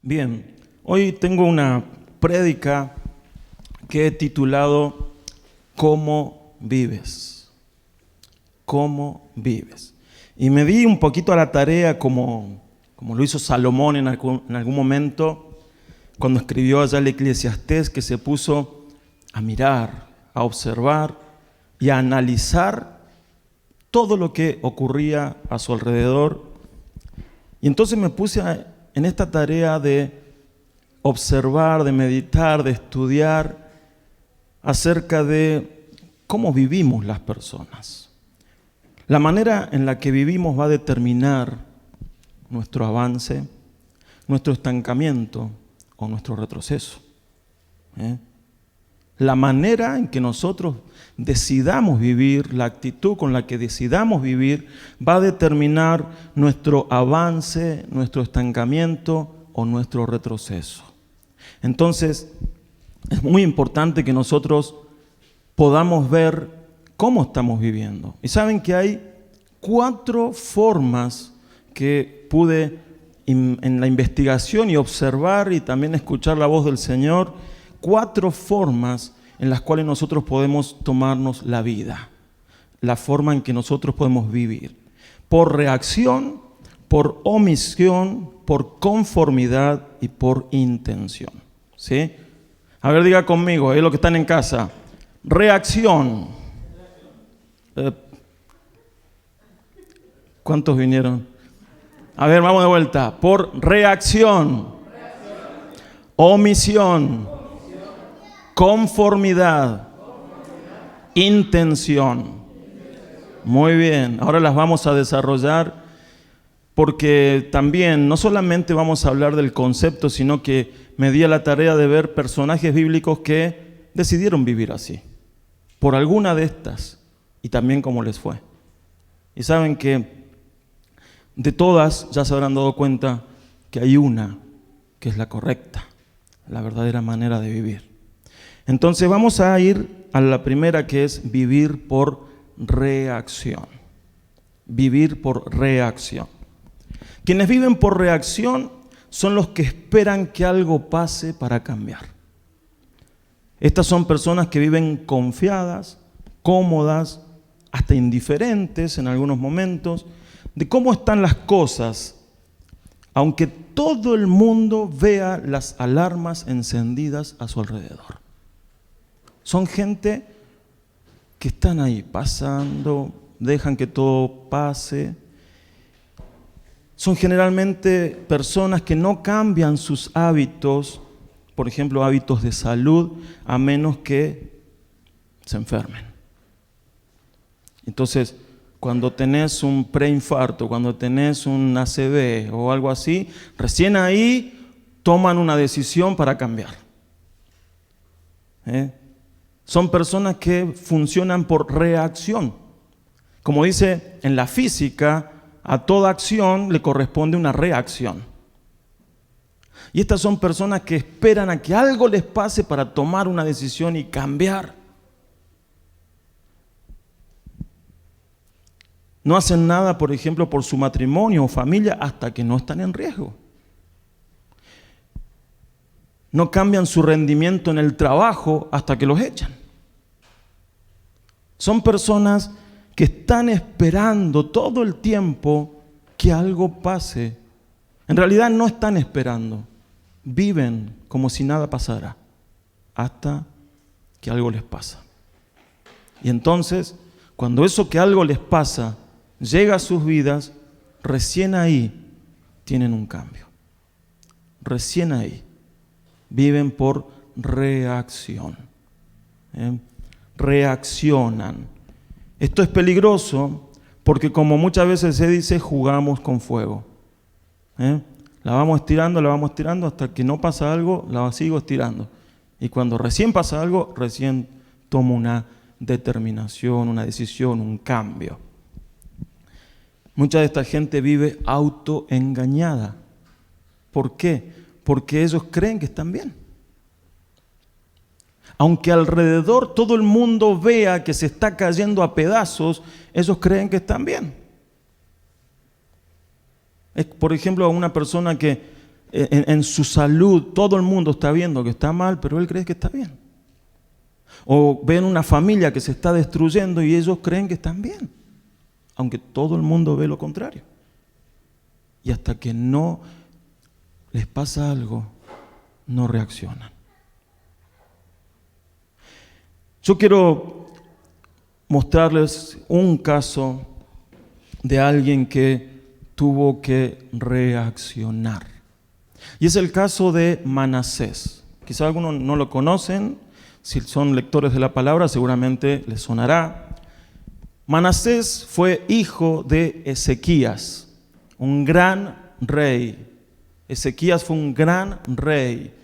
Bien, hoy tengo una prédica que he titulado ¿Cómo vives? ¿Cómo vives? Y me di un poquito a la tarea como lo hizo Salomón en algún momento, cuando escribió allá el Eclesiastés, que se puso a mirar, a observar y a analizar todo lo que ocurría a su alrededor. Y entonces me puse en esta tarea de observar, de meditar, de estudiar acerca de cómo vivimos las personas. La manera en la que vivimos va a determinar nuestro avance, nuestro estancamiento o nuestro retroceso. La manera en que nosotros decidamos vivir, la actitud con la que decidamos vivir, va a determinar nuestro avance, nuestro estancamiento o nuestro retroceso. Entonces, es muy importante que nosotros podamos ver cómo estamos viviendo. Y saben que hay 4 formas que pude en la investigación y observar y también escuchar la voz del Señor, 4 formas en las cuales nosotros podemos tomarnos la vida, la forma en que nosotros podemos vivir. Por reacción, por omisión, por conformidad y por intención. ¿Sí? A ver, diga conmigo, los que están en casa. Reacción. ¿Cuántos vinieron? A ver, vamos de vuelta. Por reacción. Omisión. Conformidad. Intención. Muy bien, ahora las vamos a desarrollar porque también no solamente vamos a hablar del concepto, sino que me di a la tarea de ver personajes bíblicos que decidieron vivir así, por alguna de estas, y también cómo les fue. Y saben que de todas ya se habrán dado cuenta que hay una que es la correcta, la verdadera manera de vivir. Entonces vamos a ir a la primera, que es vivir por reacción. Vivir por reacción. Quienes viven por reacción son los que esperan que algo pase para cambiar. Estas son personas que viven confiadas, cómodas, hasta indiferentes en algunos momentos, de cómo están las cosas, aunque todo el mundo vea las alarmas encendidas a su alrededor. Son gente que están ahí pasando, dejan que todo pase. Son generalmente personas que no cambian sus hábitos, por ejemplo, hábitos de salud, a menos que se enfermen. Entonces, cuando tenés un preinfarto, cuando tenés un ACV o algo así, recién ahí toman una decisión para cambiar. Son personas que funcionan por reacción. Como dice en la física, a toda acción le corresponde una reacción. Y estas son personas que esperan a que algo les pase para tomar una decisión y cambiar. No hacen nada, por ejemplo, por su matrimonio o familia hasta que no están en riesgo. No cambian su rendimiento en el trabajo hasta que los echan. Son personas que están esperando todo el tiempo que algo pase. En realidad no están esperando. Viven como si nada pasara hasta que algo les pasa. Y entonces, cuando eso que algo les pasa llega a sus vidas, recién ahí tienen un cambio. Recién ahí. Viven por reacción. Reaccionan. Esto es peligroso porque, como muchas veces se dice, jugamos con fuego. La vamos estirando hasta que no pasa algo, la sigo estirando. Y cuando recién pasa algo, recién tomo una determinación, una decisión, un cambio. Mucha de esta gente vive autoengañada. ¿Por qué? Porque ellos creen que están bien. Aunque alrededor todo el mundo vea que se está cayendo a pedazos, ellos creen que están bien. Es, por ejemplo, una persona que en su salud, todo el mundo está viendo que está mal, pero él cree que está bien. O ven una familia que se está destruyendo y ellos creen que están bien, aunque todo el mundo ve lo contrario. Y hasta que no les pasa algo, no reaccionan. Yo quiero mostrarles un caso de alguien que tuvo que reaccionar. Y es el caso de Manasés. Quizá algunos no lo conocen, si son lectores de la palabra seguramente les sonará. Manasés fue hijo de Ezequías, un gran rey. Ezequías fue un gran rey,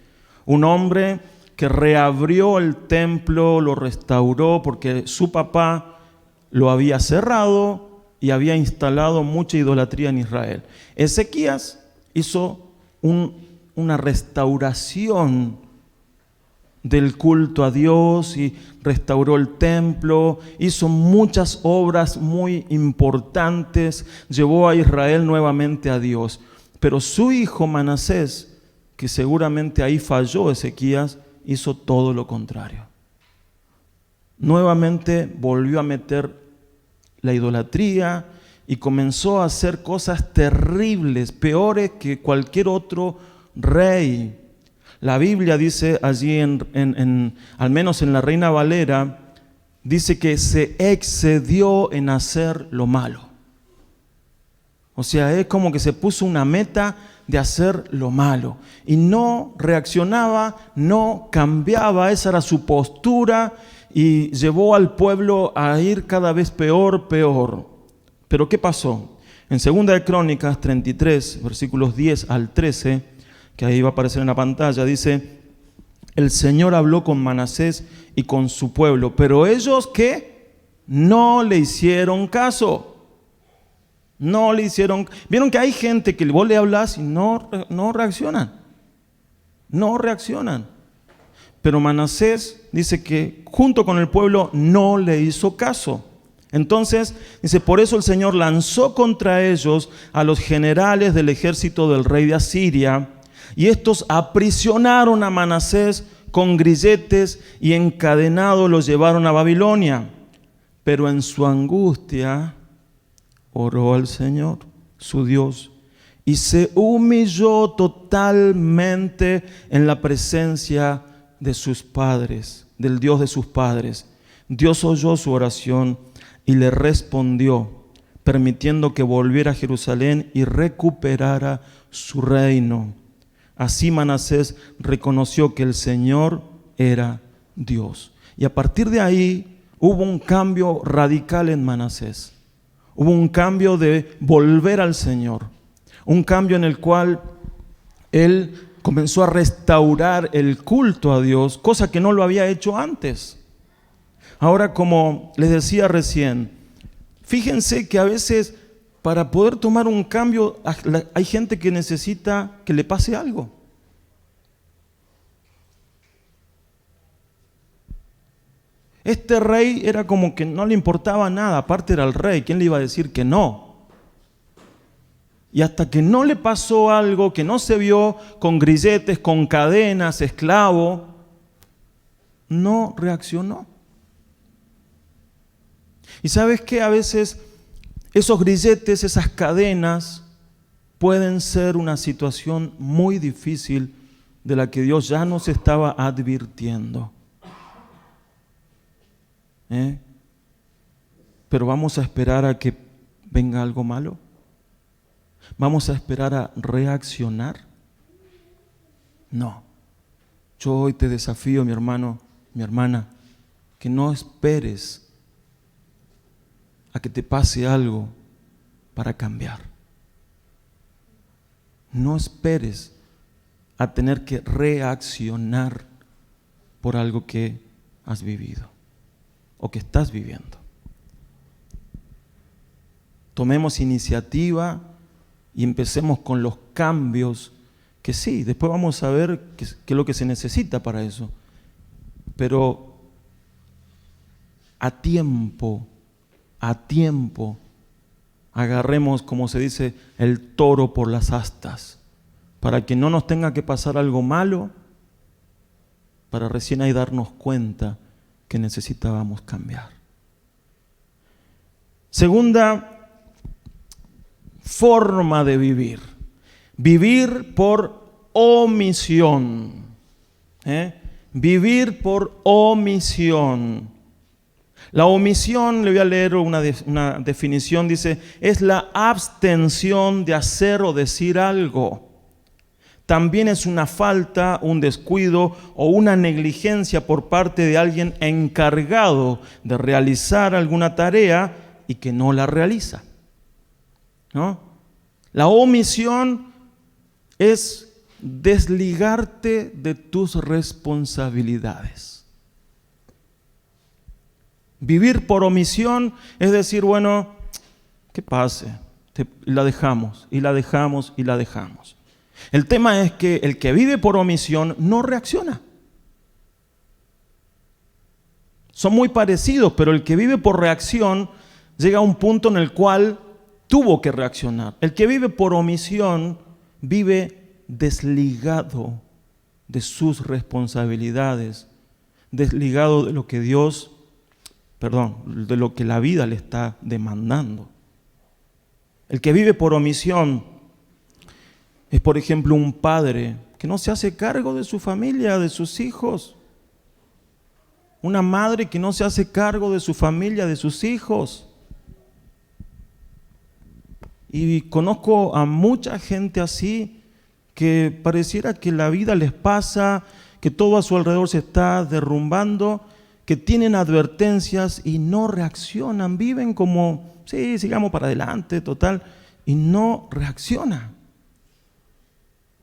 un hombre que reabrió el templo, lo restauró porque su papá lo había cerrado y había instalado mucha idolatría en Israel. Ezequías hizo una restauración del culto a Dios y restauró el templo, hizo muchas obras muy importantes, llevó a Israel nuevamente a Dios. Pero su hijo Manasés, que seguramente ahí falló Ezequías, hizo todo lo contrario. Nuevamente volvió a meter la idolatría y comenzó a hacer cosas terribles, peores que cualquier otro rey. La Biblia dice allí, al menos en la Reina Valera, dice que se excedió en hacer lo malo. O sea, es como que se puso una meta de hacer lo malo. Y no reaccionaba, no cambiaba, esa era su postura y llevó al pueblo a ir cada vez peor. Pero ¿qué pasó? En 2 de Crónicas 33, versículos 10 al 13, que ahí va a aparecer en la pantalla, dice: el Señor habló con Manasés y con su pueblo, pero ellos ¿qué? No le hicieron caso. No le hicieron. Vieron que hay gente que vos le hablas y no reaccionan. No reaccionan. Pero Manasés dice que junto con el pueblo no le hizo caso. Entonces, dice, por eso el Señor lanzó contra ellos a los generales del ejército del rey de Asiria, y estos aprisionaron a Manasés con grilletes y encadenado lo llevaron a Babilonia. Pero en su angustia oró al Señor, su Dios, y se humilló totalmente en la presencia de sus padres, del Dios de sus padres. Dios oyó su oración y le respondió, permitiendo que volviera a Jerusalén y recuperara su reino. Así Manasés reconoció que el Señor era Dios. Y a partir de ahí hubo un cambio radical en Manasés. Hubo un cambio de volver al Señor. Un cambio en el cual él comenzó a restaurar el culto a Dios, cosa que no lo había hecho antes. Ahora, como les decía recién, fíjense que a veces para poder tomar un cambio hay gente que necesita que le pase algo. Este rey era como que no le importaba nada, aparte era el rey, ¿quién le iba a decir que no? Y hasta que no le pasó algo, que no se vio con grilletes, con cadenas, esclavo, no reaccionó. Y sabes que a veces esos grilletes, esas cadenas, pueden ser una situación muy difícil de la que Dios ya nos estaba advirtiendo. Pero vamos a esperar a que venga algo malo. ¿Vamos a esperar a reaccionar? No. Yo hoy te desafío, mi hermano, mi hermana, que no esperes a que te pase algo para cambiar. No esperes a tener que reaccionar por algo que has vivido o que estás viviendo. Tomemos iniciativa y empecemos con los cambios que sí, después vamos a ver qué es lo que se necesita para eso. Pero a tiempo, agarremos, como se dice, el toro por las astas, para que no nos tenga que pasar algo malo, para recién ahí darnos cuenta que necesitábamos cambiar. Segunda forma de vivir. Vivir por omisión. Vivir por omisión. La omisión, le voy a leer una definición, dice, es la abstención de hacer o decir algo. También es una falta, un descuido o una negligencia por parte de alguien encargado de realizar alguna tarea y que no la realiza, ¿no? La omisión es desligarte de tus responsabilidades. Vivir por omisión es decir, bueno, que pase, la dejamos y la dejamos y la dejamos. El tema es que el que vive por omisión no reacciona. Son muy parecidos, pero el que vive por reacción llega a un punto en el cual tuvo que reaccionar. El que vive por omisión vive desligado de sus responsabilidades, desligado de lo que de lo que la vida le está demandando. El que vive por omisión es, por ejemplo, un padre que no se hace cargo de su familia, de sus hijos. Una madre que no se hace cargo de su familia, de sus hijos. Y conozco a mucha gente así que pareciera que la vida les pasa, que todo a su alrededor se está derrumbando, que tienen advertencias y no reaccionan, viven como, sí, sigamos para adelante, total, y no reaccionan.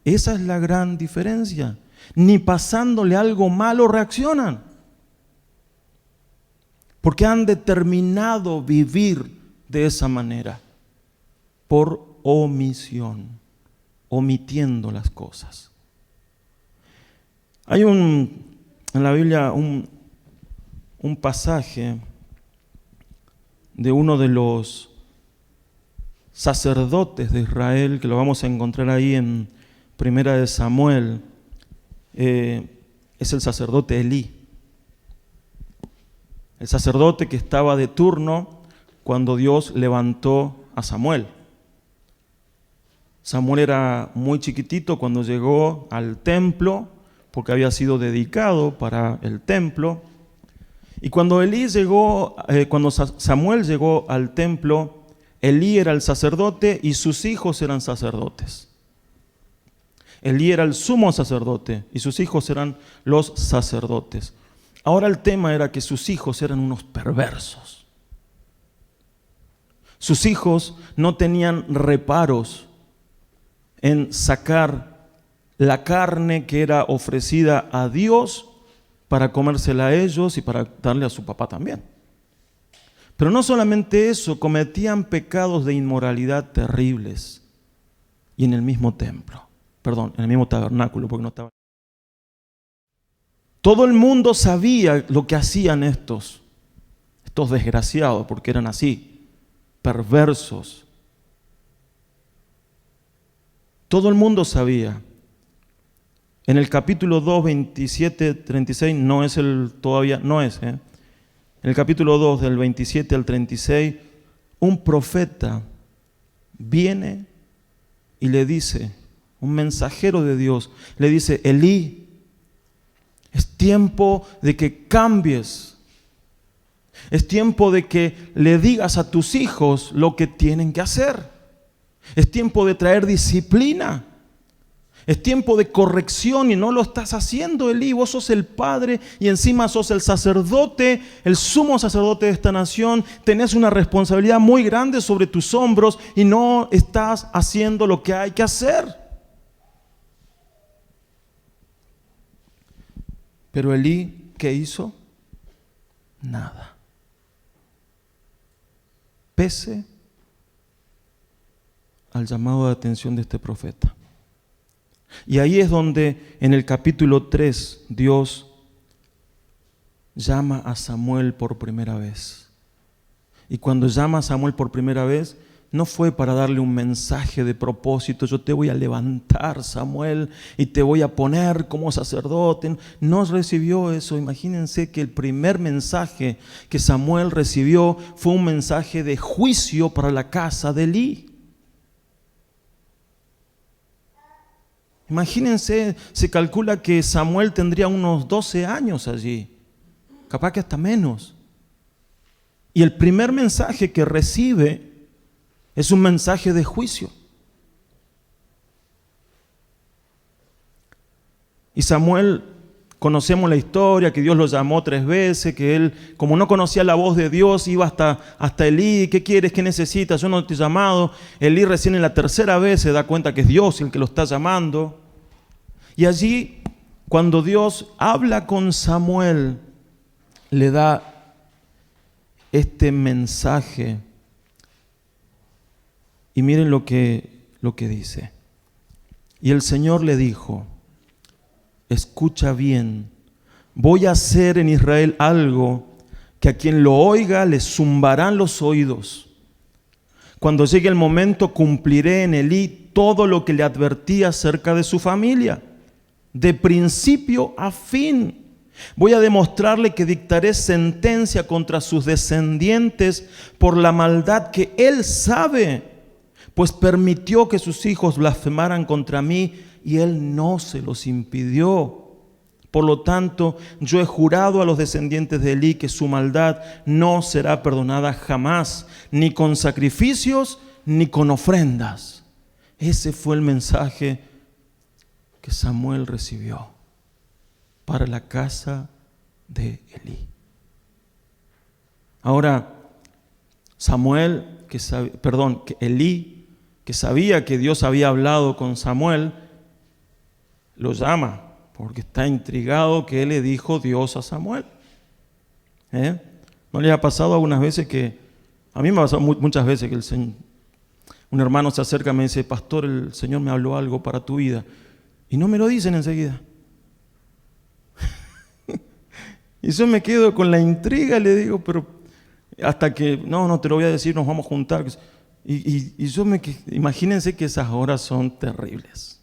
Esa es la gran diferencia. Ni pasándole algo malo reaccionan. Porque han determinado vivir de esa manera. Por omisión. Omitiendo las cosas. Hay en la Biblia un pasaje de uno de los sacerdotes de Israel, que lo vamos a encontrar ahí en Primera de Samuel, es el sacerdote Elí. El sacerdote que estaba de turno cuando Dios levantó a Samuel. Samuel era muy chiquitito cuando llegó al templo, porque había sido dedicado para el templo. Y cuando Samuel llegó al templo, Elí era el sacerdote y sus hijos eran sacerdotes. Elí era el sumo sacerdote y sus hijos eran los sacerdotes. Ahora el tema era que sus hijos eran unos perversos. Sus hijos no tenían reparos en sacar la carne que era ofrecida a Dios para comérsela a ellos y para darle a su papá también. Pero no solamente eso, cometían pecados de inmoralidad terribles y en el mismo templo. En el mismo tabernáculo, porque no estaba. Todo el mundo sabía lo que hacían estos desgraciados, porque eran así, perversos. Todo el mundo sabía. En el capítulo 2, 27, 36, En el capítulo 2, del 27 al 36, un profeta viene y le dice, un mensajero de Dios, le dice, Elí, es tiempo de que cambies. Es tiempo de que le digas a tus hijos lo que tienen que hacer. Es tiempo de traer disciplina. Es tiempo de corrección y no lo estás haciendo, Elí. Vos sos el padre y encima sos el sacerdote, el sumo sacerdote de esta nación. Tenés una responsabilidad muy grande sobre tus hombros y no estás haciendo lo que hay que hacer. Pero Elí, ¿qué hizo? Nada. Pese al llamado de atención de este profeta. Y ahí es donde en el capítulo 3 Dios llama a Samuel por primera vez. Y cuando llama a Samuel por primera vez, no fue para darle un mensaje de propósito, yo te voy a levantar, Samuel, y te voy a poner como sacerdote. No recibió eso. Imagínense que el primer mensaje que Samuel recibió fue un mensaje de juicio para la casa de Elí. Imagínense, se calcula que Samuel tendría unos 12 años allí, capaz que hasta menos. Y el primer mensaje que recibe es un mensaje de juicio. Y Samuel, conocemos la historia, que Dios lo llamó 3 veces, que él, como no conocía la voz de Dios, iba hasta Elí. ¿Qué quieres? ¿Qué necesitas? Yo no te he llamado. Elí recién en la 3ª vez se da cuenta que es Dios el que lo está llamando. Y allí, cuando Dios habla con Samuel, le da este mensaje. Y miren lo que dice. Y el Señor le dijo: escucha bien, voy a hacer en Israel algo que a quien lo oiga le zumbarán los oídos. Cuando llegue el momento, cumpliré en Elí todo lo que le advertí acerca de su familia, de principio a fin. Voy a demostrarle que dictaré sentencia contra sus descendientes por la maldad que él sabe, pues permitió que sus hijos blasfemaran contra mí y él no se los impidió. Por lo tanto, yo he jurado a los descendientes de Elí que su maldad no será perdonada jamás, ni con sacrificios ni con ofrendas. Ese fue el mensaje que Samuel recibió para la casa de Elí. Ahora, Elí, que sabía que Dios había hablado con Samuel, lo llama porque está intrigado que le dijo Dios a Samuel. ¿No les ha pasado algunas veces que, a mí me ha pasado muchas veces que un hermano se acerca y me dice: pastor, el Señor me habló algo para tu vida, y no me lo dicen enseguida? Y yo me quedo con la intriga, le digo, pero hasta que, no te lo voy a decir, nos vamos a juntar. Y yo imagínense que esas horas son terribles,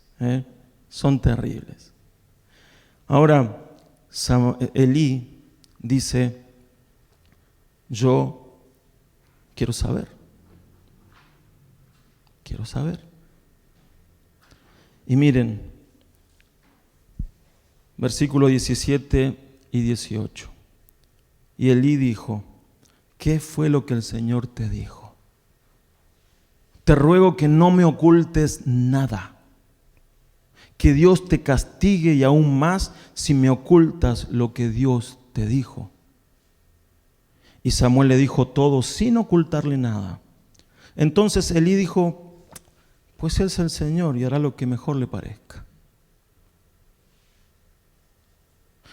son terribles. Ahora, Elí dice: yo quiero saber. Y miren, versículo 17 y 18. Y Elí dijo: ¿qué fue lo que el Señor te dijo? Te ruego que no me ocultes nada. Que Dios te castigue y aún más si me ocultas lo que Dios te dijo. Y Samuel le dijo todo sin ocultarle nada. Entonces Elí dijo: pues Él es el Señor y hará lo que mejor le parezca.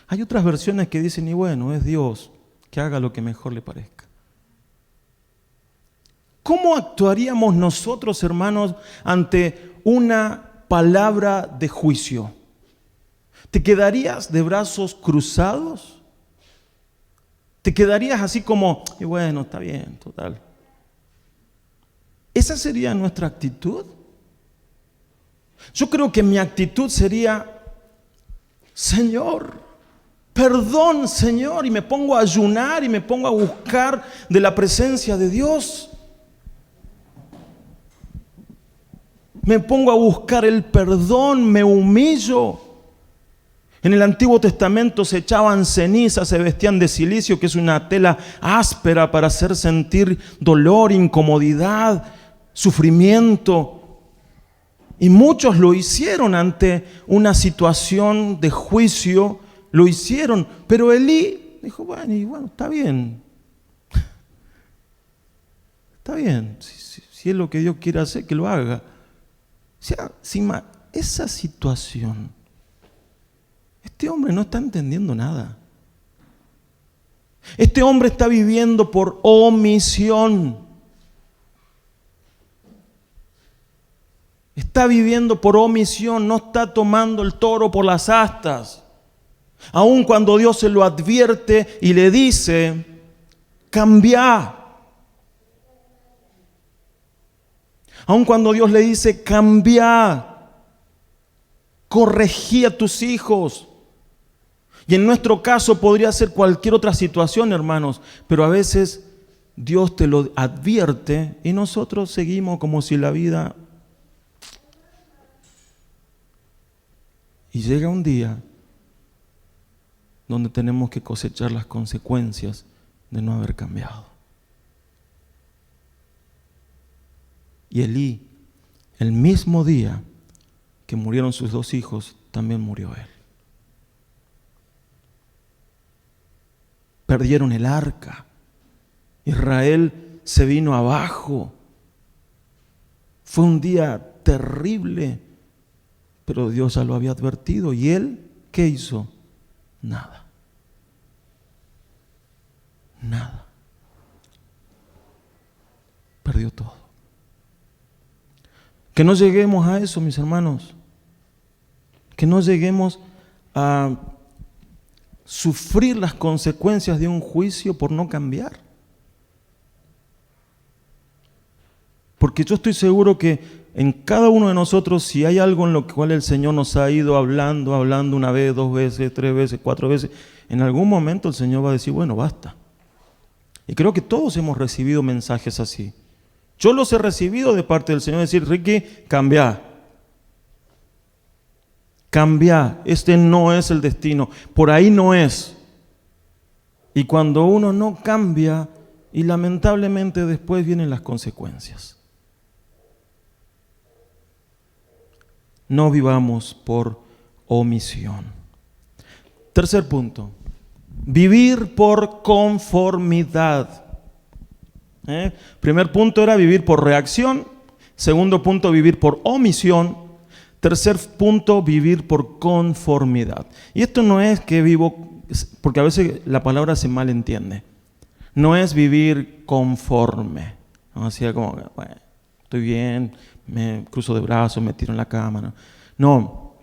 Hay otras versiones que dicen: y bueno, es Dios, que haga lo que mejor le parezca. ¿Cómo actuaríamos nosotros, hermanos, ante una palabra de juicio? ¿Te quedarías de brazos cruzados? ¿Te quedarías así como, y bueno, está bien, total? ¿Esa sería nuestra actitud? Yo creo que mi actitud sería: Señor, perdón, Señor, y me pongo a ayunar y me pongo a buscar de la presencia de Dios. Me pongo a buscar el perdón, me humillo. En el Antiguo Testamento se echaban cenizas, se vestían de silicio, que es una tela áspera para hacer sentir dolor, incomodidad, sufrimiento. Y muchos lo hicieron ante una situación de juicio, lo hicieron. Pero Elí dijo: bueno, está bien. Está bien, si es lo que Dios quiere hacer, que lo haga. O sea, esa situación, este hombre no está entendiendo nada. Este hombre está viviendo por omisión. Está viviendo por omisión, no está tomando el toro por las astas. Aun cuando Dios se lo advierte y le dice: cambia. Aun cuando Dios le dice, cambia, corregí a tus hijos. Y en nuestro caso podría ser cualquier otra situación, hermanos, pero a veces Dios te lo advierte y nosotros seguimos como si la vida... Y llega un día donde tenemos que cosechar las consecuencias de no haber cambiado. Y Elí, el mismo día que murieron sus 2 hijos, también murió él. Perdieron el arca. Israel se vino abajo. Fue un día terrible, pero Dios ya lo había advertido. ¿Y él qué hizo? Nada. Nada. Perdió todo. Que no lleguemos a eso, mis hermanos. Que no lleguemos a sufrir las consecuencias de un juicio por no cambiar. Porque yo estoy seguro que en cada uno de nosotros, si hay algo en lo cual el Señor nos ha ido hablando una vez, 2 veces, 3 veces, 4 veces, en algún momento el Señor va a decir, bueno, basta. Y creo que todos hemos recibido mensajes así. Yo los he recibido de parte del Señor, decir, Ricky, cambia. Cambia, este no es el destino, por ahí no es. Y cuando uno no cambia, y lamentablemente después vienen las consecuencias. No vivamos por omisión. Tercer punto, vivir por conformidad. Primer punto era vivir por reacción. Segundo punto, vivir por omisión. Tercer punto, vivir por conformidad. Y esto no es que vivo, porque a veces la palabra se malentiende. No es vivir conforme. ¿No? Así como, bueno, estoy bien, me cruzo de brazos, me tiro en la cama. No.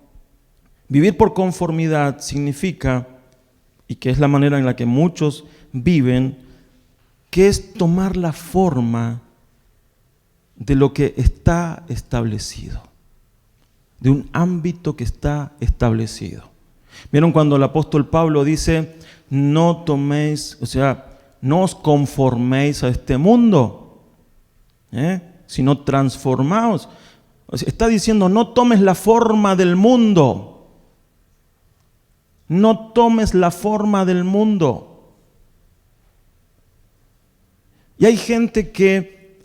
Vivir por conformidad significa, y que es la manera en la que muchos viven, que es tomar la forma de lo que está establecido, de un ámbito que está establecido. ¿Vieron cuando el apóstol Pablo dice, no toméis, o sea, no os conforméis a este mundo, sino transformaos? O sea, está diciendo, no tomes la forma del mundo. No tomes la forma del mundo. Y hay gente que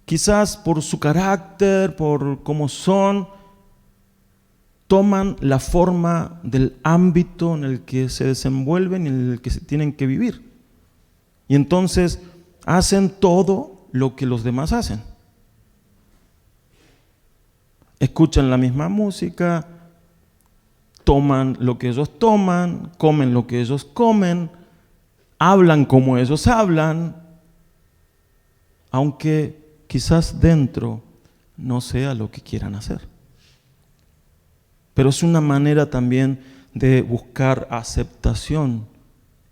quizás por su carácter, por cómo son, toman la forma del ámbito en el que se desenvuelven y en el que se tienen que vivir. Y entonces hacen todo lo que los demás hacen. Escuchan la misma música, toman lo que ellos toman, comen lo que ellos comen, hablan como ellos hablan, aunque quizás dentro no sea lo que quieran hacer. Pero es una manera también de buscar aceptación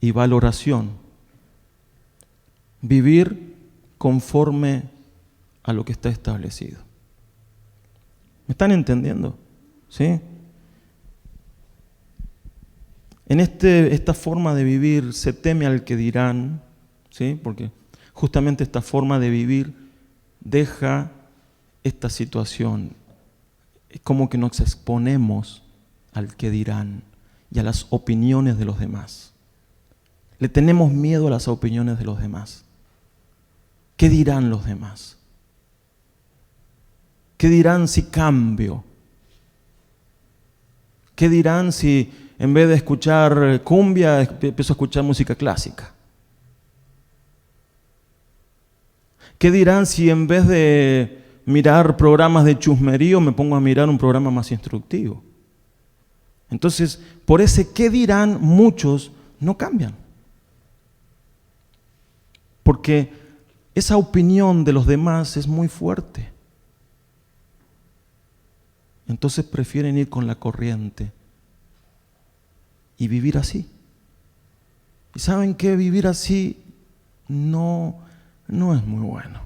y valoración. Vivir conforme a lo que está establecido. ¿Me están entendiendo? ¿Sí? En esta forma de vivir se teme al que dirán, ¿sí? Porque justamente esta forma de vivir deja esta situación. Es como que nos exponemos al que dirán y a las opiniones de los demás. Le tenemos miedo a las opiniones de los demás. ¿Qué dirán los demás? ¿Qué dirán si cambio? ¿Qué dirán si en vez de escuchar cumbia empiezo a escuchar música clásica? ¿Qué dirán si en vez de mirar programas de chusmerío me pongo a mirar un programa más instructivo? Entonces, por ese qué dirán, muchos no cambian. Porque esa opinión de los demás es muy fuerte. Entonces prefieren ir con la corriente y vivir así. ¿Y saben qué? Vivir así no es muy bueno.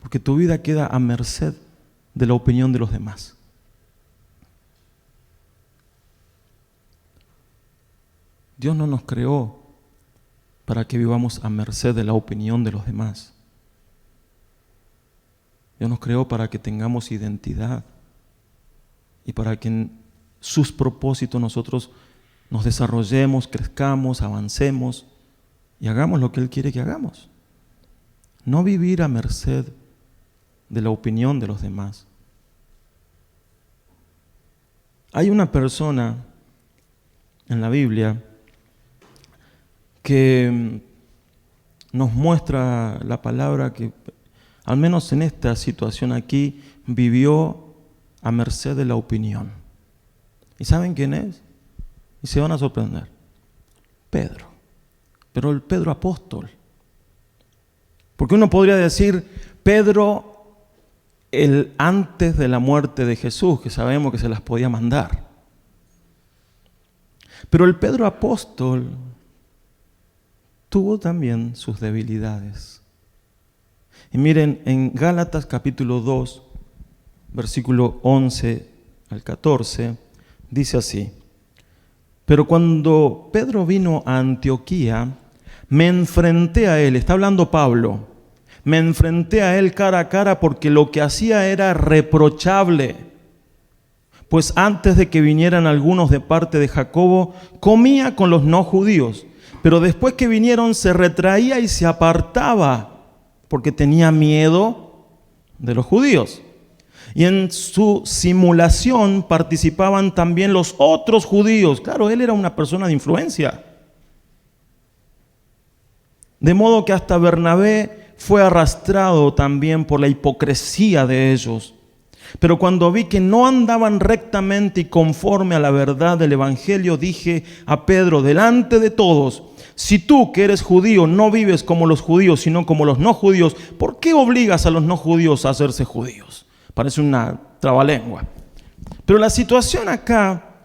Porque tu vida queda a merced de la opinión de los demás. Dios no nos creó para que vivamos a merced de la opinión de los demás. Dios nos creó para que tengamos identidad y para que en sus propósitos nosotros nos desarrollemos, crezcamos, avancemos y hagamos lo que Él quiere que hagamos. No vivir a merced de la opinión de los demás. Hay una persona en la Biblia que nos muestra la palabra que, al menos en esta situación aquí, vivió a merced de la opinión. ¿Y saben quién es? Y se van a sorprender. Pedro. Pero el Pedro apóstol. Porque uno podría decir, Pedro, el antes de la muerte de Jesús, que sabemos que se las podía mandar. Pero el Pedro apóstol tuvo también sus debilidades. Y miren, en Gálatas capítulo 2, versículo 11 al 14, dice así: pero cuando Pedro vino a Antioquía, me enfrenté a él, está hablando Pablo, me enfrenté a él cara a cara porque lo que hacía era reprochable. Pues antes de que vinieran algunos de parte de Jacobo, comía con los no judíos, pero después que vinieron se retraía y se apartaba porque tenía miedo de los judíos. Y en su simulación participaban también los otros judíos. Claro, él era una persona de influencia. De modo que hasta Bernabé fue arrastrado también por la hipocresía de ellos. Pero cuando vi que no andaban rectamente y conforme a la verdad del Evangelio, dije a Pedro delante de todos: si tú, que eres judío, no vives como los judíos, sino como los no judíos, ¿por qué obligas a los no judíos a hacerse judíos? Parece una trabalengua. Pero la situación acá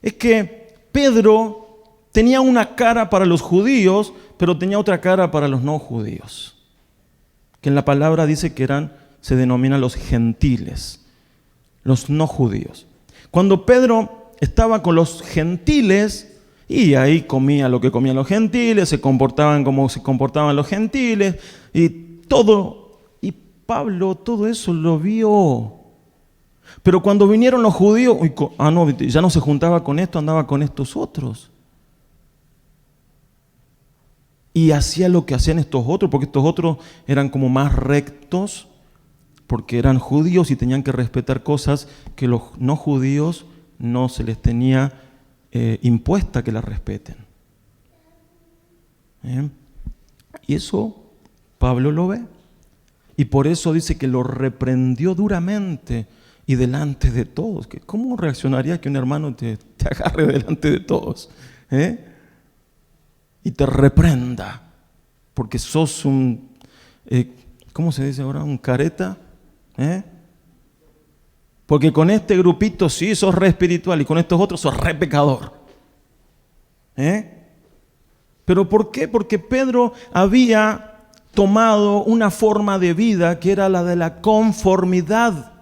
es que Pedro tenía una cara para los judíos, pero tenía otra cara para los no judíos. Que en la palabra dice que se denominan los gentiles, los no judíos. Cuando Pedro estaba con los gentiles, y ahí comía lo que comían los gentiles, se comportaban como se comportaban los gentiles, y todo. Y Pablo todo eso lo vio. Pero cuando vinieron los judíos, ya no se juntaba con esto, andaba con estos otros. Y hacía lo que hacían estos otros, porque estos otros eran como más rectos, porque eran judíos y tenían que respetar cosas que los no judíos no se les tenía impuesta que las respeten. Y eso Pablo lo ve. Y por eso dice que lo reprendió duramente y delante de todos. ¿Cómo reaccionaría que un hermano te agarre delante de todos? Y te reprenda porque sos un, ¿cómo se dice ahora? Un careta. Porque con este grupito sí sos re espiritual y con estos otros sos re pecador. ¿Pero por qué? Porque Pedro había tomado una forma de vida que era la de la conformidad.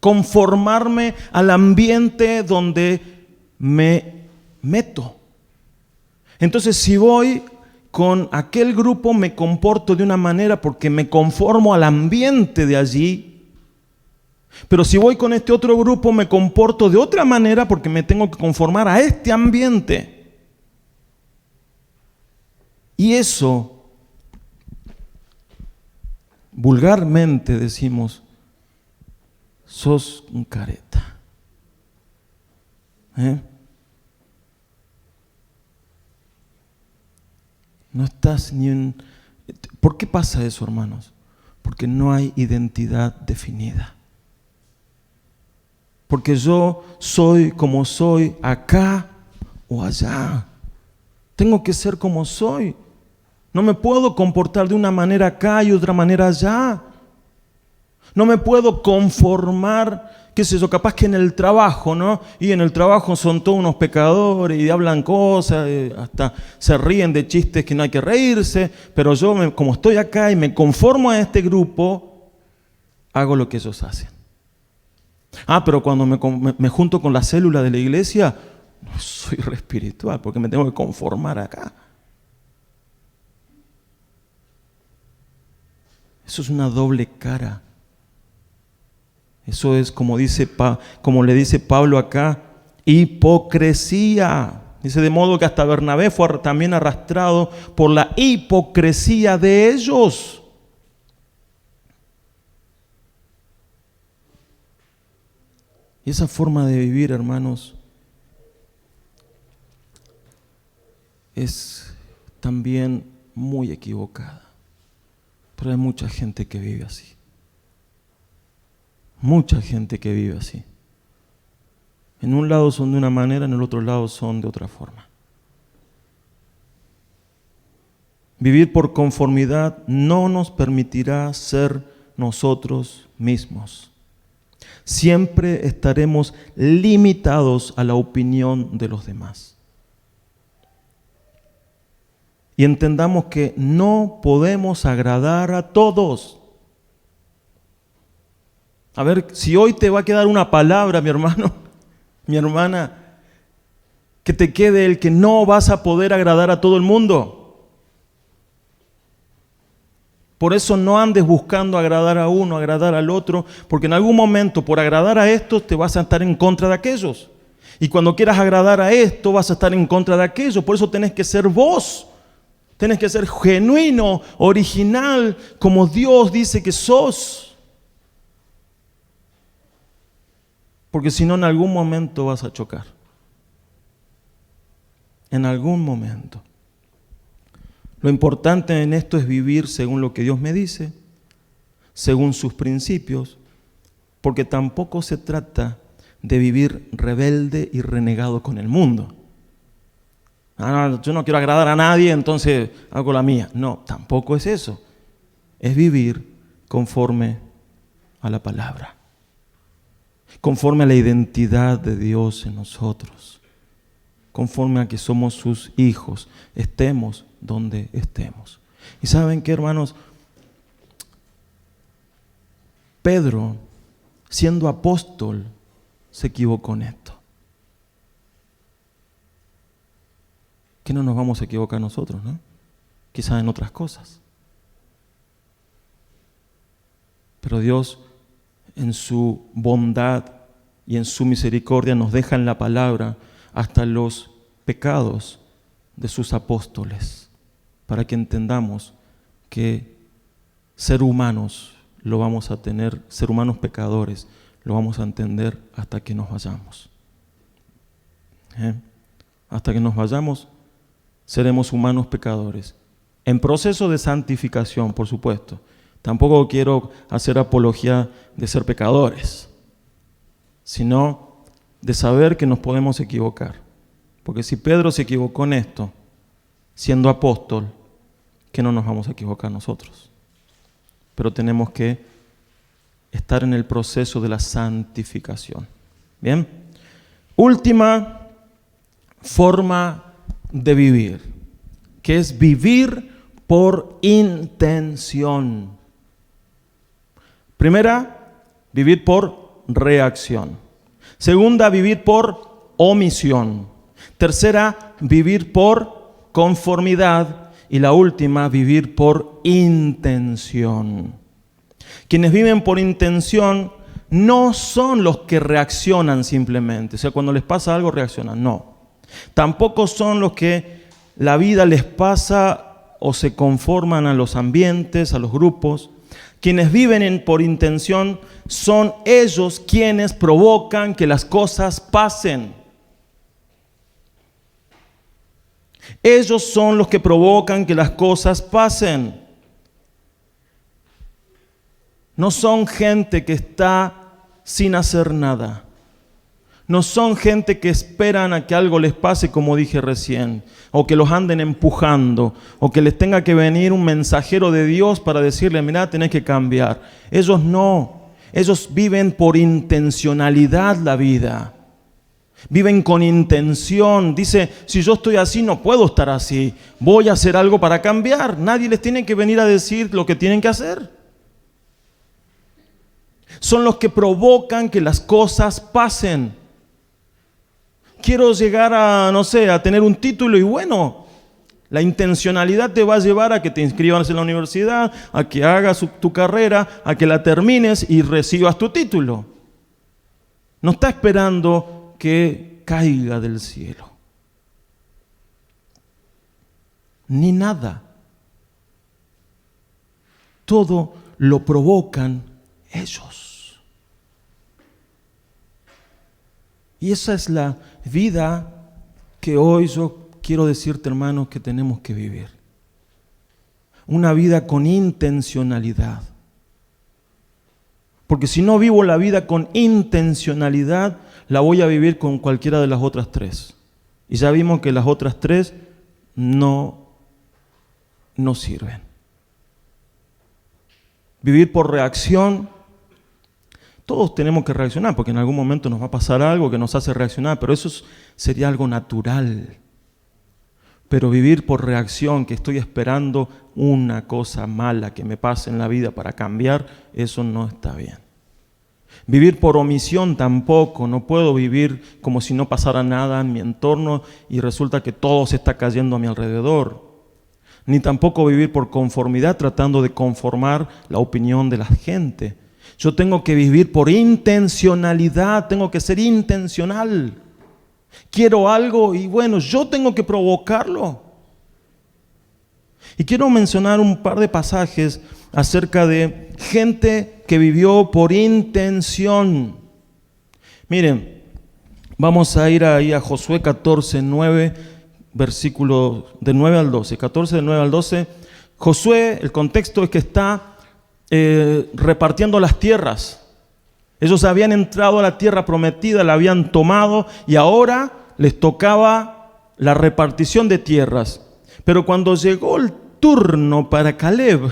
Conformarme al ambiente donde me meto. Entonces, si voy con aquel grupo, me comporto de una manera porque me conformo al ambiente de allí. Pero si voy con este otro grupo, me comporto de otra manera porque me tengo que conformar a este ambiente. Y eso, vulgarmente decimos, sos un careta. No estás ni en... ¿Por qué pasa eso, hermanos? Porque no hay identidad definida. Porque yo soy como soy acá o allá. Tengo que ser como soy. No me puedo comportar de una manera acá y otra manera allá. No me puedo conformar, qué sé yo, capaz que en el trabajo, ¿no? Y en el trabajo son todos unos pecadores y hablan cosas, hasta se ríen de chistes que no hay que reírse, pero yo, como estoy acá y me conformo a este grupo, hago lo que ellos hacen. Pero cuando me junto con la célula de la iglesia, no soy re espiritual porque me tengo que conformar acá. Eso es una doble cara. Eso es como le dice Pablo acá, hipocresía. Dice, de modo que hasta Bernabé fue también arrastrado por la hipocresía de ellos. Y esa forma de vivir, hermanos, es también muy equivocada. Pero hay mucha gente que vive así. Mucha gente que vive así. En un lado son de una manera, en el otro lado son de otra forma. Vivir por conformidad no nos permitirá ser nosotros mismos. Siempre estaremos limitados a la opinión de los demás. Y entendamos que no podemos agradar a todos. A ver, si hoy te va a quedar una palabra, mi hermano, mi hermana, que te quede el que no vas a poder agradar a todo el mundo. Por eso no andes buscando agradar a uno, agradar al otro, porque en algún momento por agradar a estos te vas a estar en contra de aquellos. Y cuando quieras agradar a esto vas a estar en contra de aquello. Por eso tenés que ser vos. Tenés que ser genuino, original, como Dios dice que sos. Porque si no, en algún momento vas a chocar. En algún momento. Lo importante en esto es vivir según lo que Dios me dice, según sus principios, porque tampoco se trata de vivir rebelde y renegado con el mundo. Yo no quiero agradar a nadie, entonces hago la mía. No, tampoco es eso. Es vivir conforme a la palabra, conforme a la identidad de Dios en nosotros, conforme a que somos sus hijos, estemos donde estemos. ¿Y saben qué, hermanos? Pedro, siendo apóstol, se equivocó en esto. ¿Qué no nos vamos a equivocar nosotros, no? Quizás en otras cosas. Pero Dios, en su bondad y en su misericordia, nos deja en la palabra hasta los pecados de sus apóstoles, para que entendamos que ser humanos lo vamos a tener, ser humanos pecadores, lo vamos a entender hasta que nos vayamos. Hasta que nos vayamos, seremos humanos pecadores. En proceso de santificación, por supuesto. Tampoco quiero hacer apología de ser pecadores, sino de saber que nos podemos equivocar. Porque si Pedro se equivocó en esto, siendo apóstol, ¿qué no nos vamos a equivocar nosotros? Pero tenemos que estar en el proceso de la santificación. Bien. Última forma de vivir, que es vivir por intención. Primera, vivir por reacción. Segunda, vivir por omisión. Tercera, vivir por conformidad. Y la última, vivir por intención. Quienes viven por intención no son los que reaccionan simplemente. O sea, cuando les pasa algo reaccionan, no. Tampoco son los que la vida les pasa o se conforman a los ambientes, a los grupos. Quienes viven por intención son ellos quienes provocan que las cosas pasen. Ellos son los que provocan que las cosas pasen. No son gente que está sin hacer nada. No son gente que esperan a que algo les pase, como dije recién, o que los anden empujando, o que les tenga que venir un mensajero de Dios para decirle, mirá, tenés que cambiar. Ellos no. Ellos viven por intencionalidad la vida. Viven con intención. Dice, si yo estoy así, no puedo estar así. Voy a hacer algo para cambiar. Nadie les tiene que venir a decir lo que tienen que hacer. Son los que provocan que las cosas pasen. Quiero llegar a, no sé, a tener un título y bueno, la intencionalidad te va a llevar a que te inscribas en la universidad, a que hagas tu carrera, a que la termines y recibas tu título. No está esperando que caiga del cielo. Ni nada. Todo lo provocan ellos. Y esa es la vida que hoy yo quiero decirte, hermanos, que tenemos que vivir. Una vida con intencionalidad. Porque si no vivo la vida con intencionalidad, la voy a vivir con cualquiera de las otras tres. Y ya vimos que las otras tres no sirven. Vivir por reacción. Todos tenemos que reaccionar porque en algún momento nos va a pasar algo que nos hace reaccionar, pero eso sería algo natural. Pero vivir por reacción, que estoy esperando una cosa mala que me pase en la vida para cambiar, eso no está bien. Vivir por omisión tampoco, no puedo vivir como si no pasara nada en mi entorno y resulta que todo se está cayendo a mi alrededor. Ni tampoco vivir por conformidad tratando de conformar la opinión de la gente. Yo tengo que vivir por intencionalidad, tengo que ser intencional. Quiero algo y bueno, yo tengo que provocarlo. Y quiero mencionar un par de pasajes acerca de gente que vivió por intención. Miren, vamos a ir ahí a Josué 14:9, versículo de 9 al 12. 14 de 9 al 12. Josué, el contexto es que está repartiendo las tierras. Ellos habían entrado a la tierra prometida, la habían tomado y ahora les tocaba la repartición de tierras. Pero cuando llegó el turno para Caleb,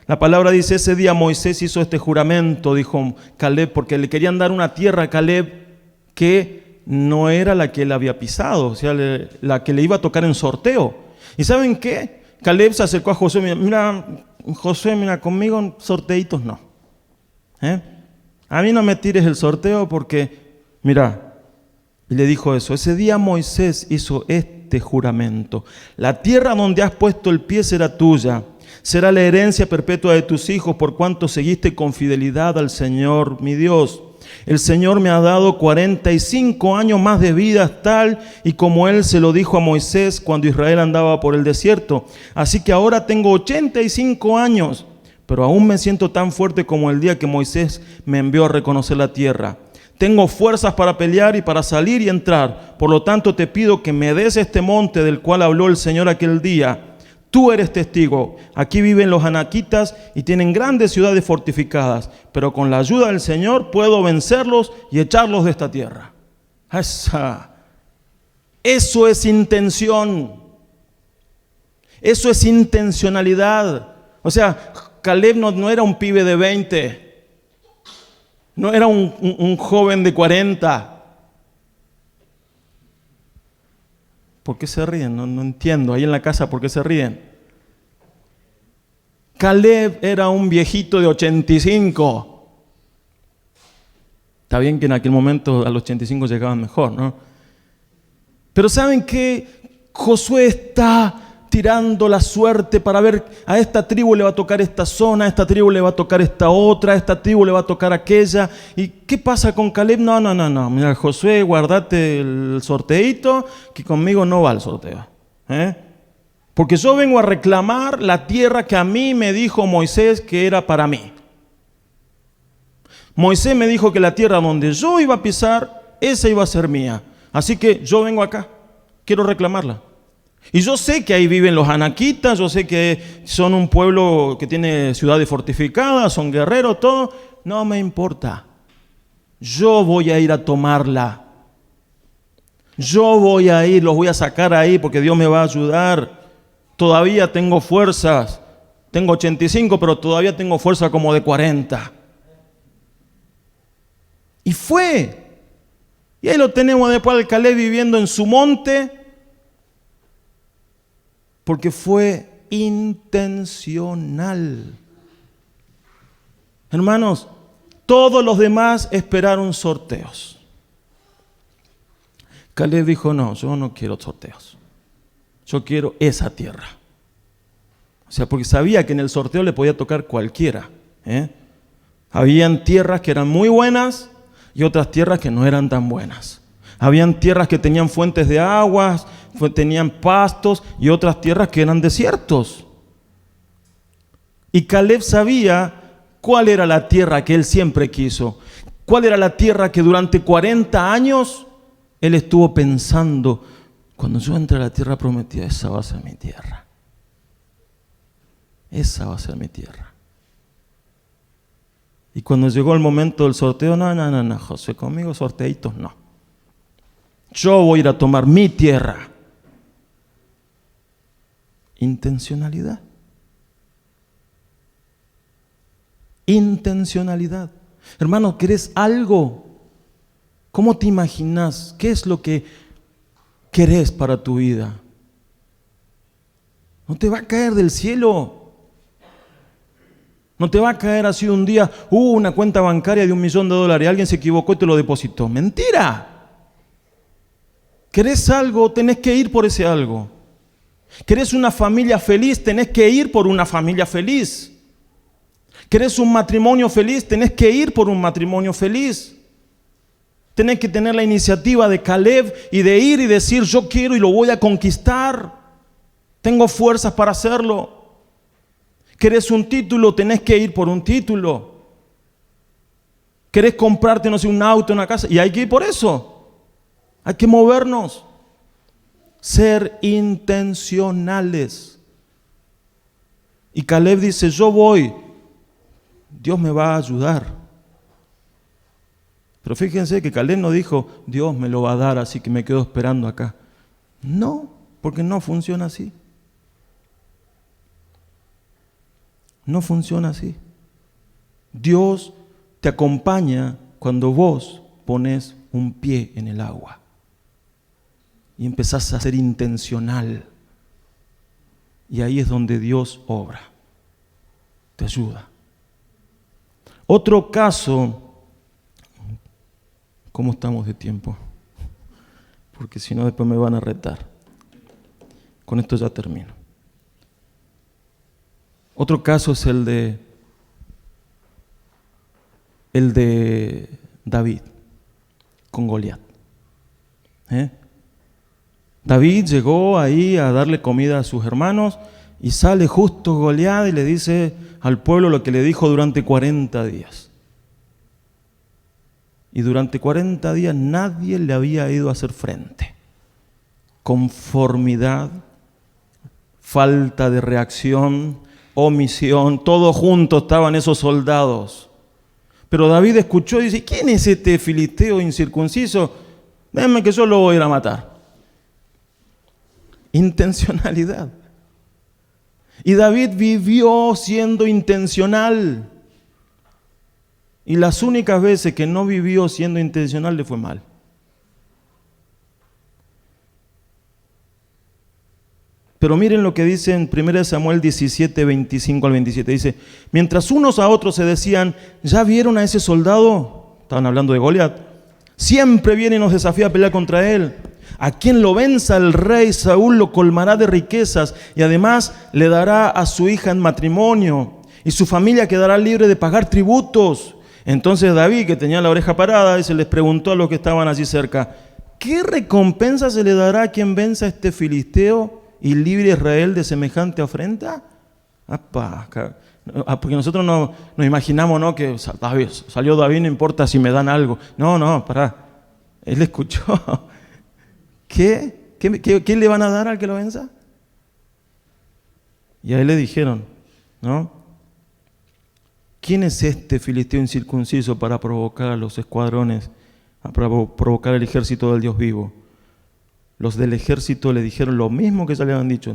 la palabra dice, ese día Moisés hizo este juramento, dijo Caleb, porque le querían dar una tierra a Caleb que no era la que él había pisado, o sea, la que le iba a tocar en sorteo. ¿Y saben qué? Caleb se acercó a Josué, mira, Josué, mira, conmigo sorteitos no. A mí no me tires el sorteo porque, mira, y le dijo eso. Ese día Moisés hizo este juramento. La tierra donde has puesto el pie será tuya. Será la herencia perpetua de tus hijos por cuanto seguiste con fidelidad al Señor, mi Dios. El Señor me ha dado 45 años más de vida, tal y como Él se lo dijo a Moisés cuando Israel andaba por el desierto. Así que ahora tengo 85 años, pero aún me siento tan fuerte como el día que Moisés me envió a reconocer la tierra. Tengo fuerzas para pelear y para salir y entrar. Por lo tanto te pido que me des este monte del cual habló el Señor aquel día. Tú eres testigo. Aquí viven los anaquitas y tienen grandes ciudades fortificadas, pero con la ayuda del Señor puedo vencerlos y echarlos de esta tierra. Eso es intención. Eso es intencionalidad. O sea, Caleb no era un pibe de 20, no era un joven de 40. ¿Por qué se ríen? No entiendo. Ahí en la casa, ¿por qué se ríen? Caleb era un viejito de 85. Está bien que en aquel momento a los 85 llegaban mejor, ¿no? Pero ¿saben qué? Josué está tirando la suerte para ver, a esta tribu le va a tocar esta zona, a esta tribu le va a tocar esta otra, a esta tribu le va a tocar aquella. ¿Y qué pasa con Caleb? No. Mira, Josué, guardate el sorteito, que conmigo no va el sorteo. Porque yo vengo a reclamar la tierra que a mí me dijo Moisés que era para mí. Moisés me dijo que la tierra donde yo iba a pisar, esa iba a ser mía. Así que yo vengo acá, quiero reclamarla. Y yo sé que ahí viven los anaquitas, yo sé que son un pueblo que tiene ciudades fortificadas, son guerreros, todo. No me importa. Yo voy a ir a tomarla. Yo voy a ir, los voy a sacar ahí porque Dios me va a ayudar. Todavía tengo fuerzas. Tengo 85, pero todavía tengo fuerza como de 40. Y fue. Y ahí lo tenemos después al Caleb viviendo en su monte, porque fue intencional. Hermanos, todos los demás esperaron sorteos. Caleb dijo, no, yo no quiero sorteos. Yo quiero esa tierra. O sea, porque sabía que en el sorteo le podía tocar cualquiera. Habían tierras que eran muy buenas y otras tierras que no eran tan buenas. Habían tierras que tenían fuentes de aguas, tenían pastos, y otras tierras que eran desiertos. Y Caleb sabía cuál era la tierra que él siempre quiso. Cuál era la tierra que durante 40 años él estuvo pensando, cuando yo entre a la tierra prometida, esa va a ser mi tierra. Esa va a ser mi tierra. Y cuando llegó el momento del sorteo, no, José, conmigo sorteitos no. Yo voy a ir a tomar mi tierra. Intencionalidad. Intencionalidad. Hermano, ¿querés algo? ¿Cómo te imaginas? ¿Qué es lo que querés para tu vida? No te va a caer del cielo. No te va a caer así un día, una cuenta bancaria de $1.000.000, alguien se equivocó y te lo depositó. ¡Mentira! ¿Querés algo? Tenés que ir por ese algo. ¿Querés una familia feliz? Tenés que ir por una familia feliz. ¿Querés un matrimonio feliz? Tenés que ir por un matrimonio feliz. Tenés que tener la iniciativa de Caleb y de ir y decir, yo quiero y lo voy a conquistar. Tengo fuerzas para hacerlo. ¿Querés un título? Tenés que ir por un título. ¿Querés comprarte, no sé, un auto, una casa? Y hay que ir por eso. Hay que movernos. Ser intencionales. Y Caleb dice, yo voy. Dios me va a ayudar. Pero fíjense que Caleb no dijo, Dios me lo va a dar, así que me quedo esperando acá. No, porque no funciona así. No funciona así. Dios te acompaña cuando vos pones un pie en el agua y empezás a ser intencional. Y ahí es donde Dios obra, te ayuda. Otro caso, ¿cómo estamos de tiempo? Porque si no después me van a retar. Con esto ya termino. Otro caso es el de David con Goliat. David llegó ahí a darle comida a sus hermanos y sale justo Goliat y le dice al pueblo lo que le dijo durante 40 días. Y durante 40 días nadie le había ido a hacer frente. Conformidad, falta de reacción, omisión, todos juntos estaban esos soldados. Pero David escuchó y dice, ¿quién es este filisteo incircunciso? Déjenme que yo lo voy a ir a matar. Intencionalidad. Y David vivió siendo intencional. Y las únicas veces que no vivió siendo intencional le fue mal. Pero miren lo que dice en 1 Samuel 17, 25 al 27. Dice, mientras unos a otros se decían, ¿ya vieron a ese soldado? Estaban hablando de Goliat. Siempre viene y nos desafía a pelear contra él. A quien lo venza el rey Saúl lo colmará de riquezas y además le dará a su hija en matrimonio y su familia quedará libre de pagar tributos. Entonces David, que tenía la oreja parada, se les preguntó a los que estaban allí cerca, ¿qué recompensa se le dará a quien venza a este filisteo y libre a Israel de semejante afrenta? Porque nosotros no nos imaginamos, ¿no?, que salió David, no importa si me dan algo. No, pará. Él escuchó. ¿Qué le van a dar al que lo venza? Y a él le dijeron, ¿no? ¿Quién es este filisteo incircunciso para provocar a los escuadrones, para provocar el ejército del Dios vivo? Los del ejército le dijeron lo mismo que ya le habían dicho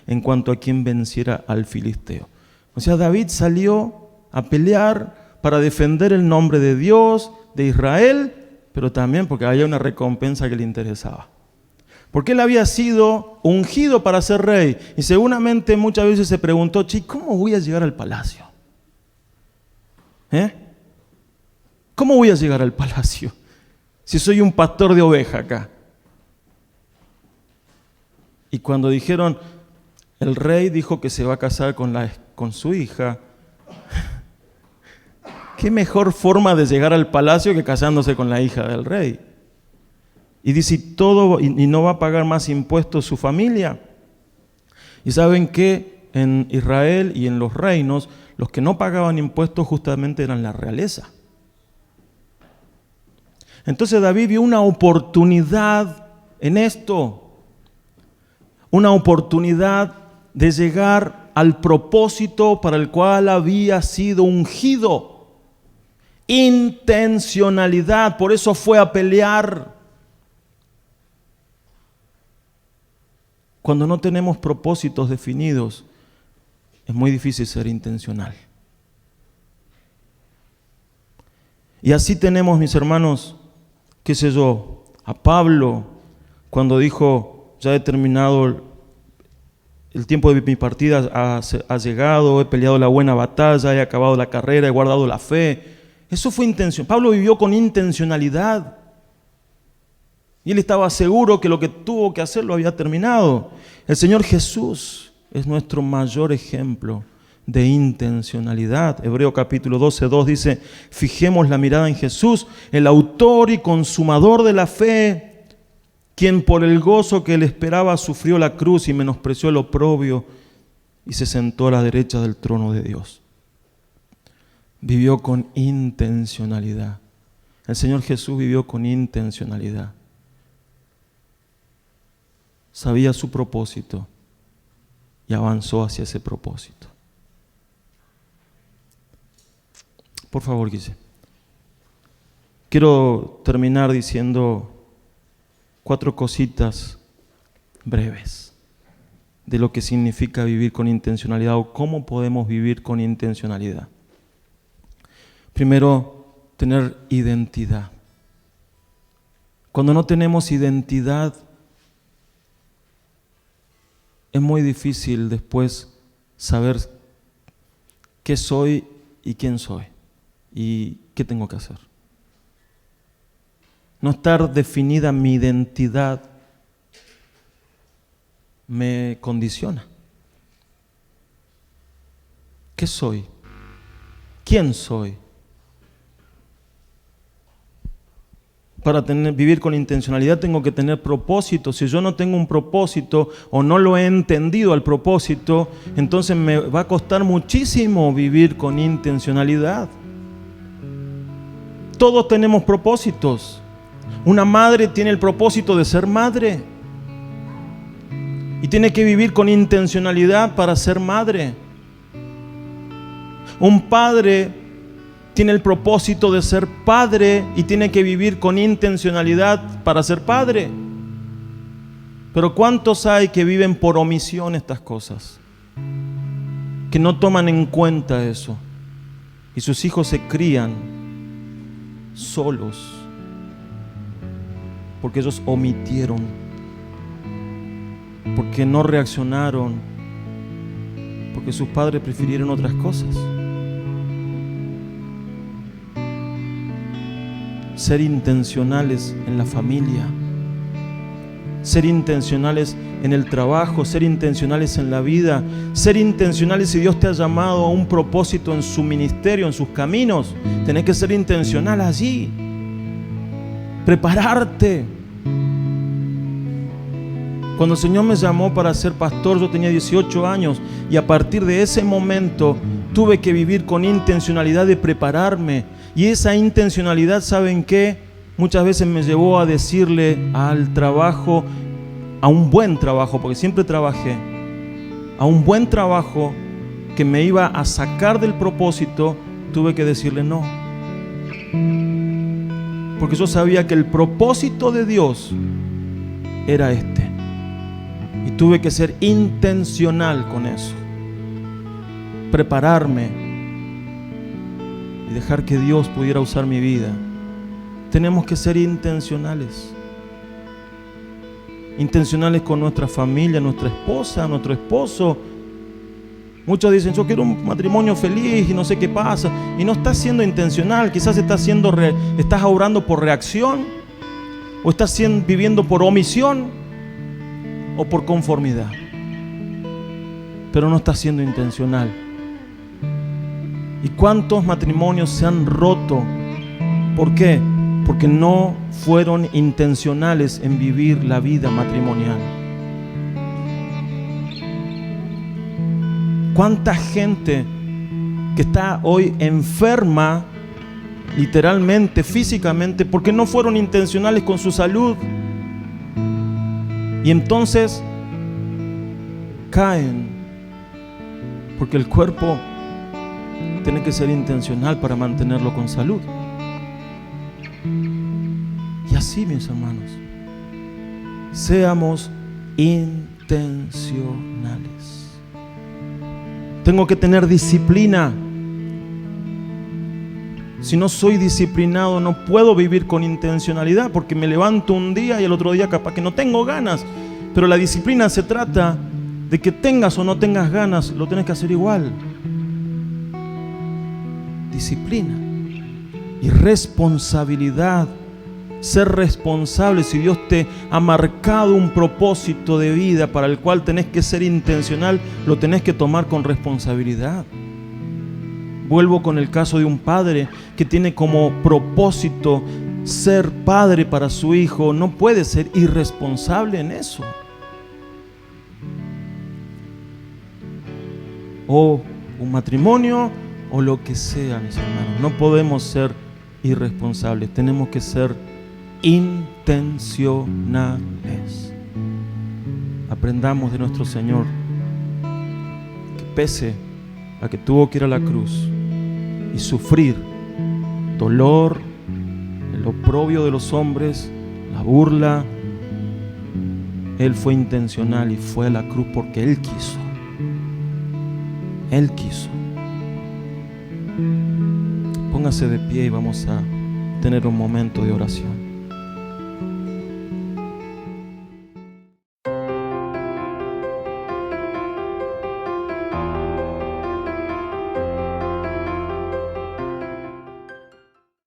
en cuanto a quien venciera al filisteo. O sea, David salió a pelear para defender el nombre de Dios, de Israel, pero también porque había una recompensa que le interesaba. Porque él había sido ungido para ser rey. Y seguramente muchas veces se preguntó, ¿cómo voy a llegar al palacio? ¿Cómo voy a llegar al palacio si soy un pastor de oveja acá? Y cuando dijeron, el rey dijo que se va a casar con su hija, ¿qué mejor forma de llegar al palacio que casándose con la hija del rey? Y dice, y no va a pagar más impuestos su familia. Y saben que en Israel y en los reinos, los que no pagaban impuestos justamente eran la realeza. Entonces David vio una oportunidad en esto, una oportunidad de llegar al propósito para el cual había sido ungido. Intencionalidad, por eso fue a pelear. Cuando no tenemos propósitos definidos, es muy difícil ser intencional. Y así tenemos, mis hermanos, qué sé yo, a Pablo, cuando dijo, ya he terminado el tiempo de mi partida, ha llegado, he peleado la buena batalla, he acabado la carrera, he guardado la fe. Eso fue intención. Pablo vivió con intencionalidad. Y él estaba seguro que lo que tuvo que hacer lo había terminado. El Señor Jesús es nuestro mayor ejemplo de intencionalidad. Hebreo capítulo 12:2 dice, fijemos la mirada en Jesús, el autor y consumador de la fe, quien por el gozo que él esperaba sufrió la cruz y menospreció el oprobio y se sentó a la derecha del trono de Dios. Vivió con intencionalidad. El Señor Jesús vivió con intencionalidad. Sabía su propósito y avanzó hacia ese propósito. Por favor, Guille. Quiero terminar diciendo 4 cositas breves de lo que significa vivir con intencionalidad o cómo podemos vivir con intencionalidad. Primero, tener identidad. Cuando no tenemos identidad, es muy difícil después saber qué soy y quién soy y qué tengo que hacer. No estar definida mi identidad me condiciona. ¿Qué soy? ¿Quién soy? Para vivir con intencionalidad tengo que tener propósito. Si yo no tengo un propósito o no lo he entendido al propósito, entonces me va a costar muchísimo vivir con intencionalidad. Todos tenemos propósitos. Una madre tiene el propósito de ser madre y tiene que vivir con intencionalidad para ser madre. Un padre tiene el propósito de ser padre y tiene que vivir con intencionalidad para ser padre. Pero ¿cuántos hay que viven por omisión estas cosas? Que no toman en cuenta eso. Y sus hijos se crían solos porque ellos omitieron, porque no reaccionaron, porque sus padres prefirieron otras cosas. Ser intencionales en la familia, ser intencionales en el trabajo, ser intencionales en la vida, ser intencionales si Dios te ha llamado a un propósito en su ministerio, en sus caminos. Tenés que ser intencional allí, prepararte. Cuando el Señor me llamó para ser pastor, yo tenía 18 años y a partir de ese momento tuve que vivir con intencionalidad de prepararme. Y esa intencionalidad, ¿saben qué? Muchas veces me llevó a decirle al trabajo, a un buen trabajo, porque siempre trabajé, a un buen trabajo que me iba a sacar del propósito, tuve que decirle no. Porque yo sabía que el propósito de Dios era este. Y tuve que ser intencional con eso. prepararme y dejar que Dios pudiera usar mi vida. Tenemos que ser intencionales. Intencionales con nuestra familia, nuestra esposa, nuestro esposo. Muchos dicen, yo quiero un matrimonio feliz y no sé qué pasa. Y no estás siendo intencional. Quizás estás obrando por reacción, o estás viviendo por omisión o por conformidad. Pero no estás siendo intencional. ¿Y cuántos matrimonios se han roto? ¿Por qué? Porque no fueron intencionales en vivir la vida matrimonial. ¿Cuánta gente que está hoy enferma, literalmente, físicamente, porque no fueron intencionales con su salud? Y entonces caen, porque el cuerpo tiene que ser intencional para mantenerlo con salud. Y así, mis hermanos, seamos intencionales. Tengo que tener disciplina. Si no soy disciplinado, no puedo vivir con intencionalidad, porque me levanto un día y el otro día capaz que no tengo ganas. Pero la disciplina se trata de que tengas o no tengas ganas, lo tienes que hacer igual. Disciplina y responsabilidad. Ser responsable. Si Dios te ha marcado un propósito de vida para el cual tenés que ser intencional, lo tenés que tomar con responsabilidad. Vuelvo con el caso de un padre que tiene como propósito ser padre para su hijo. No puede ser irresponsable en eso. O un matrimonio o lo que sea, mis hermanos. No podemos ser irresponsables. Tenemos que ser intencionales. Aprendamos de nuestro Señor, que pese a que tuvo que ir a la cruz y sufrir dolor, el oprobio de los hombres, la burla, Él fue intencional y fue a la cruz porque Él quiso. Él quiso. Póngase de pie y vamos a tener un momento de oración.